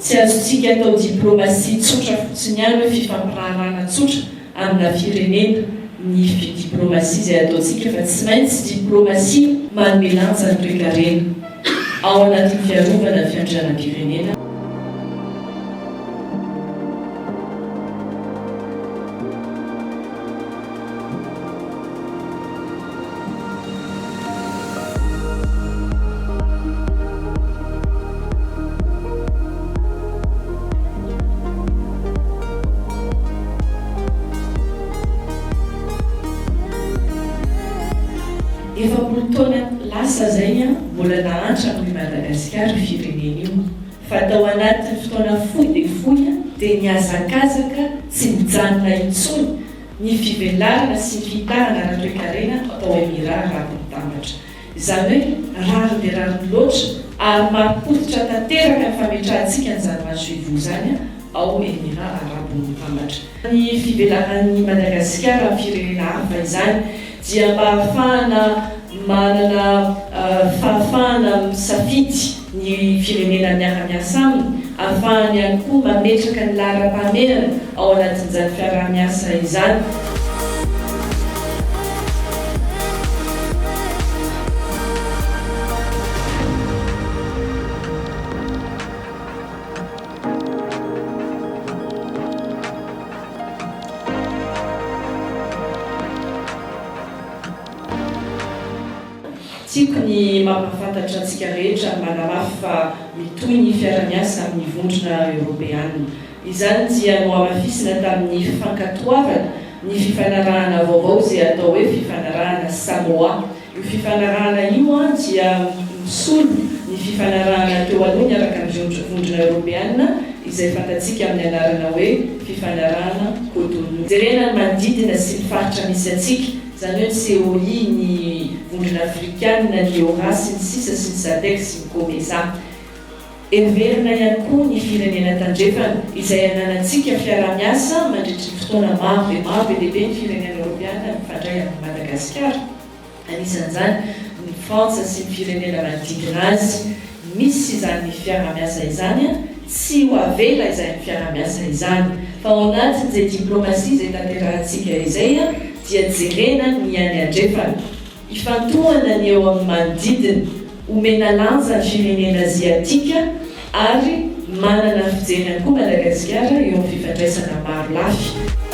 tsy azontsika atao diplomasia tsotra fotsiny ihany hoe fifampirarana tsotra amina firenena ny diplomasia izay ataontsika fa tsy maintsy diplomasia manome lanja ny toe-karena ao anatin'ny fiarovana fiandrianam-pirenena. Efapolo taona lasa zay mbola nahantra amin'ny Madagasikara firenena io fa tao anatin'ny fotoana fohy dia fohy dia niazakazaka tsy mijanona intsony ny fivelarana sy ny fitarana ara-toe-karena atao hoe mirary rahampitambatra. Izany hoe rary dia rary loatra ary mampoditra tanteraka ny fametrahantsika nyzany masoivo zany ao Emirats Arabes Mitambatra. Ny fivelaran'ny Madagasikara amin'ny firenena hafa izany dia mba ahafahana manana fahafahana misafidy ny firenena miara-miasa aminy, ahafahany ihany koa mametraka ny laharam-pahamerana ao anatin'izany fiaraha-miasa izany. Tiako ny mampafantatra antsika rehetra manamafy fa mitohy ny fiara-miasa amin'ny vondrona Europeana. Izany dia no amafisina tamin'ny fankatoavana ny fifanarahana vaovao izay atao hoe fifanarahana Samoa. Io fifanarahana io dia misolo ny fifanarahana teo aloha niaraka amin'ny vondrona Europeana izay fantatsika amin'ny anarana hoe fifanarahana Cotonou. Jerena ny manodidina sy ny faritra misy antsika, izany hoe ny COI, ny vondrona afrikana, ny Eurasie, ny sisa sy ny SADC sy ny COMESA. Heverina ihany koa ny firenena tandrefana izay ananantsika fiara-miasa mandritry ny fotoana maro dia lehibe ny firenena Europeana mifandray amin'ny Madagasikara. Anisan'izany ny Frantsa sy ny firenena manodidina azy. Misy izany fiara-miasa izany tsy ho avela izany fiara-miasa izany fa ao anatin'izay diplomasia izay tanterahantsika izay dia jerena ny any andrefana, ifantohana ny eo amin'ny manodidina, omena lanja ny firenena aziatika ary manana fijerena koa Madagasikara eo amin'ny fifandraisana maro lafy.